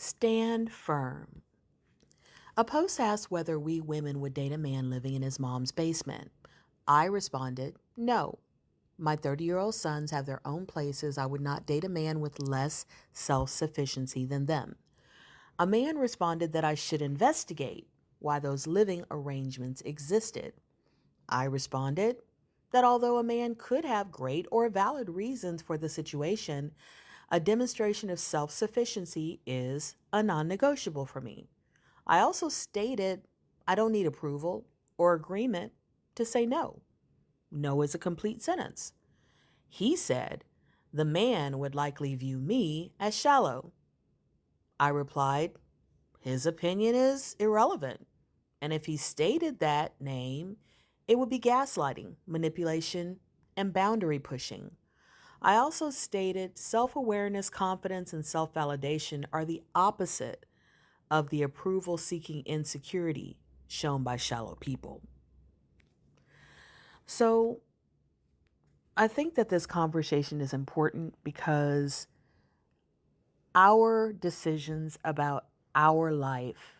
Stand firm. A post asked whether we women would date a man living in his mom's basement. I responded, no. My 30-year-old sons have their own places. I would not date a man with less self sufficiency than them. A man responded that I should investigate why those living arrangements existed. I responded that although a man could have great or valid reasons for the situation, a demonstration of self sufficiency is a non negotiable for me. I also stated I don't need approval or agreement to say no. No is a complete sentence. He said the man would likely view me as shallow. I replied, his opinion is irrelevant. And if he stated that name, it would be gaslighting, manipulation, and boundary pushing. I also stated self awareness, confidence, and self validation are the opposite of the approval seeking insecurity shown by shallow people. So I think that this conversation is important because our decisions about our life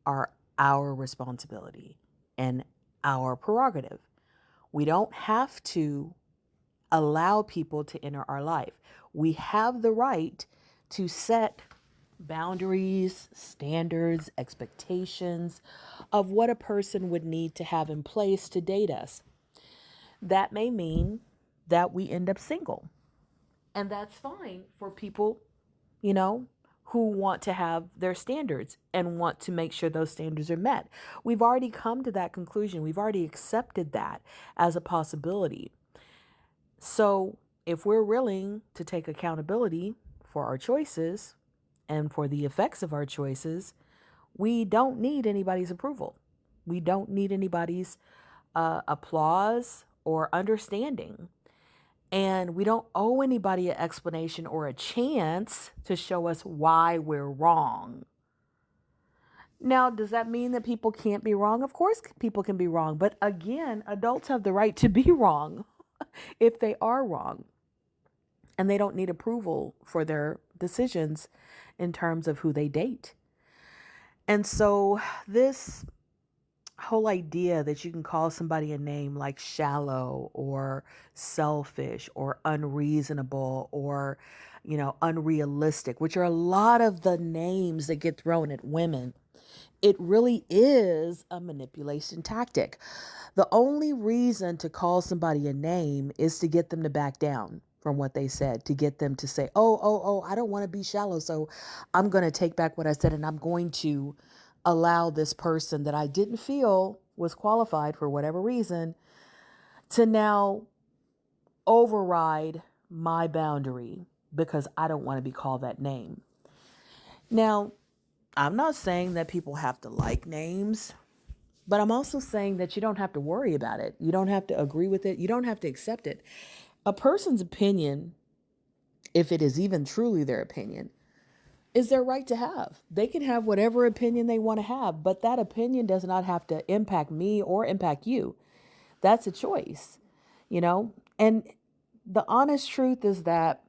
are our responsibility and our prerogative. We don't have to allow people to enter our life. We have the right to set boundaries, standards, expectations of what a person would need to have in place to date us. That may mean that we end up single. And that's fine for people, you know, who want to have their standards and want to make sure those standards are met. We've already come to that conclusion. We've already accepted that as a possibility. So if we're willing to take accountability for our choices and for the effects of our choices, we don't need anybody's approval. We don't need anybody's applause or understanding. And we don't owe anybody an explanation or a chance to show us why we're wrong. Now, does that mean that people can't be wrong? Of course, people can be wrong. But again, adults have the right to be wrong if they are wrong. And they don't need approval for their decisions in terms of who they date. And so, this whole idea that you can call somebody a name like shallow or selfish or unreasonable or, unrealistic, which are a lot of the names that get thrown at women, it really is a manipulation tactic. The only reason to call somebody a name is to get them to back down from what they said, to get them to say, oh, I don't want to be shallow. So I'm going to take back what I said and I'm going to allow this person that I didn't feel was qualified for whatever reason to now override my boundary because I don't want to be called that name. Now, I'm not saying that people have to like names, but I'm also saying that you don't have to worry about it. You don't have to agree with it. You don't have to accept it. A person's opinion, if it is even truly their opinion, is their right to have. They can have whatever opinion they want to have, but that opinion does not have to impact me or impact you. That's a choice, And the honest truth is that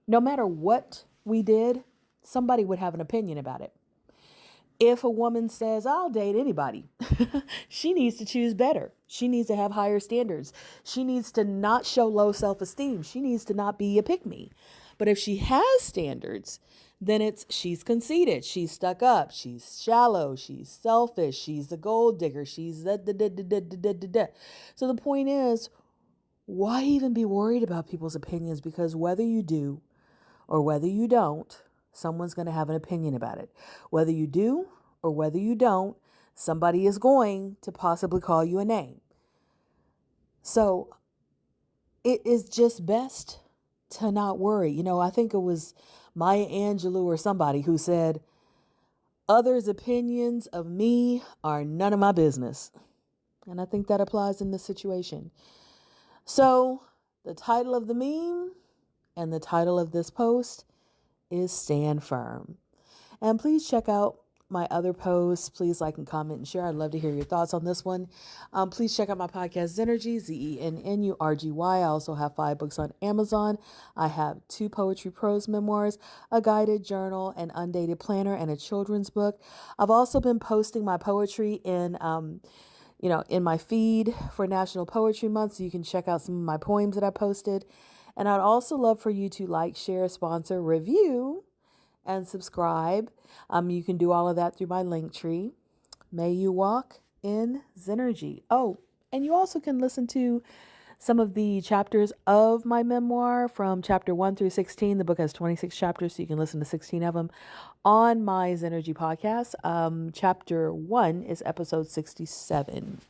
no matter what we did, somebody would have an opinion about it. If a woman says, I'll date anybody, she needs to choose better. She needs to have higher standards. She needs to not show low self-esteem. She needs to not be a pick-me. But if she has standards, then she's conceited, she's stuck up, she's shallow, she's selfish, she's a gold digger, she's da da da da da da da da. So the point is, why even be worried about people's opinions? Because whether you do or whether you don't, someone's going to have an opinion about it. Whether you do or whether you don't, somebody is going to possibly call you a name. So it is just best to not worry. I think it was Maya Angelou or somebody who said, others' opinions of me are none of my business. And I think that applies in this situation. So the title of the meme and the title of this post is Stand Firm. And please check out my other posts, please like and comment and share. I'd love to hear your thoughts on this one. Please check out my podcast, Zenergy, Zennurgy. I also have 5 books on Amazon. I have 2 poetry prose memoirs, a guided journal, an undated planner, and a children's book. I've also been posting my poetry in my feed for National Poetry Month, so you can check out some of my poems that I posted. And I'd also love for you to like, share, sponsor, review, and subscribe. You can do all of that through my Linktree. May you walk in Zenergy. Oh, and you also can listen to some of the chapters of my memoir from chapter 1 through 16. The book has 26 chapters, so you can listen to 16 of them on my Zenergy podcast. Chapter 1 is episode 67.